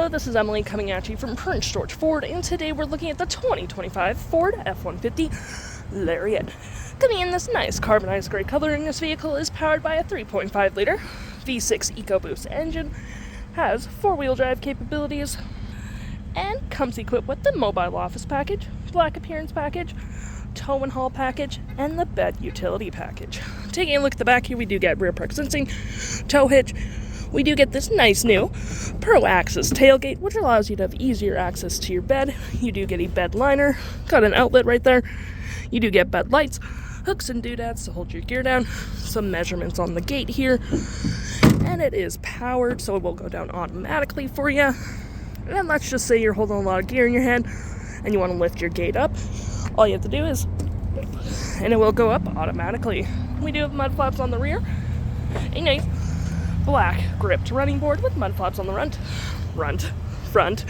Hello, this is Emily coming at you from Prince George Ford, and today we're looking at the 2025 Ford F-150 Lariat. Coming in this nice carbonized gray coloring, this vehicle is powered by a 3.5-liter V6 EcoBoost engine, has four-wheel drive capabilities, and comes equipped with the mobile office package, black appearance package, tow and haul package, and the bed utility package. Taking a look at the back here, we do get rear park sensing, tow hitch. We do get this nice new Pro Access tailgate, which allows you to have easier access to your bed. You do get a bed liner, got an outlet right there. You do get bed lights, hooks and doodads to hold your gear down, some measurements on the gate here, and it is powered, so it will go down automatically for you. And let's just say you're holding a lot of gear in your hand and you want to lift your gate up. All you have to do is, and it will go up automatically. We do have mud flaps on the rear, a nice black gripped running board with mud flaps on the front,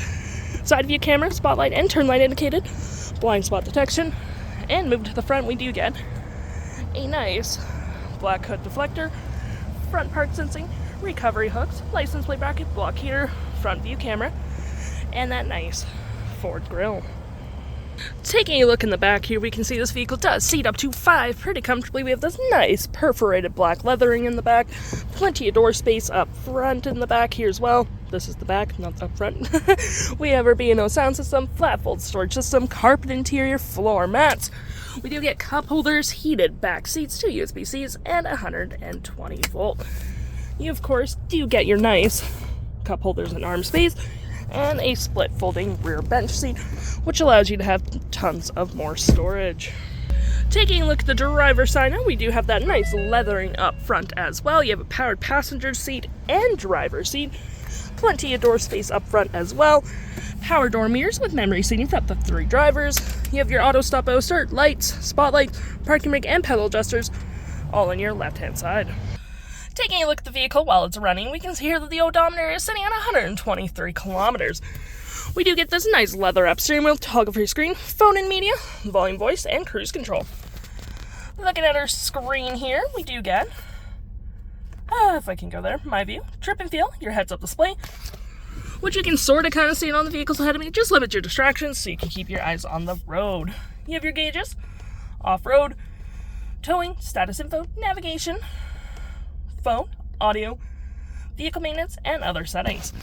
side view camera, spotlight and turn light indicated, blind spot detection, and move to the front, we do get a nice black hood deflector, front park sensing, recovery hooks, license plate bracket, block heater, front view camera, and that nice Ford grille. Taking a look in the back here, we can see this vehicle does seat up to 5 pretty comfortably. We have this nice perforated black leathering in the back, plenty of door space up front in the back here as well. This is the back, not up front. We have our B&O sound system, flat fold storage system, carpet interior, floor mats. We do get cup holders, heated back seats, 2 USB-Cs, and 120 volt. You, of course, do get your nice cup holders and arm space, and a split folding rear bench seat, which allows you to have tons of more storage. Taking a look at the driver's side now, we do have that nice leathering up front as well. You have a powered passenger seat and driver's seat, plenty of door space up front as well, power door mirrors with memory seating for up to 3 drivers. You have your auto stop auto start, lights, spotlight, parking brake, and pedal adjusters, all on your left hand side. Taking a look at the vehicle while it's running, we can see here that the odometer is sitting at 123 kilometers. We do get this nice leather-wrapped steering wheel, toggle-free screen, phone and media, volume, voice, and cruise control. Looking at our screen here, we do get, if I can go there, my view, trip and feel, your heads-up display, which you can sort of kind of see it on the vehicles ahead of me. Just limit your distractions so you can keep your eyes on the road. You have your gauges, off-road, towing, status info, navigation, phone, audio, vehicle maintenance, and other settings.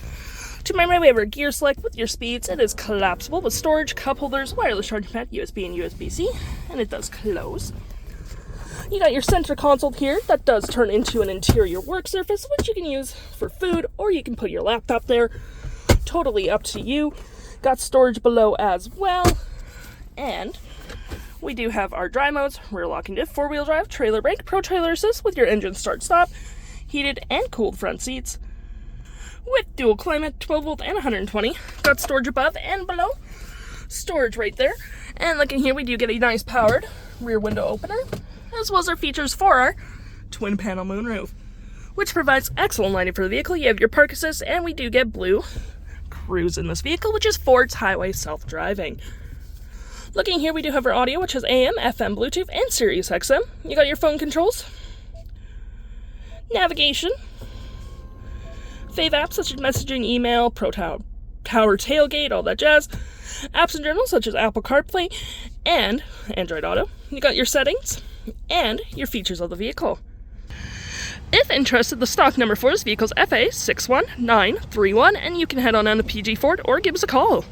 To my right, we have our gear select with your speeds. It is collapsible with storage, cup holders, wireless charging pad, USB and USB-C, and it does close. You got your center console here that does turn into an interior work surface, which you can use for food, or you can put your laptop there. Totally up to you. Got storage below as well, and we do have our drive modes, rear lock and diff, 4-wheel drive, trailer brake, pro trailer assist with your engine start stop, heated and cooled front seats, with dual climate, 12 volt and 120. Got storage above and below, storage right there. And looking here, we do get a nice powered rear window opener, as well as our features for our twin panel moonroof, which provides excellent lighting for the vehicle. You have your park assist, and we do get BLUECRUISE in this vehicle, which is Ford's highway self-driving. Looking here, we do have our audio, which has AM, FM, Bluetooth, and Sirius XM. You got your phone controls, navigation, fave apps such as messaging, email, tower tailgate, all that jazz, apps in general such as Apple CarPlay and Android Auto. You got your settings and your features of the vehicle. If interested, the stock number for this vehicle is FA61931, and you can head on down to PG Ford or give us a call.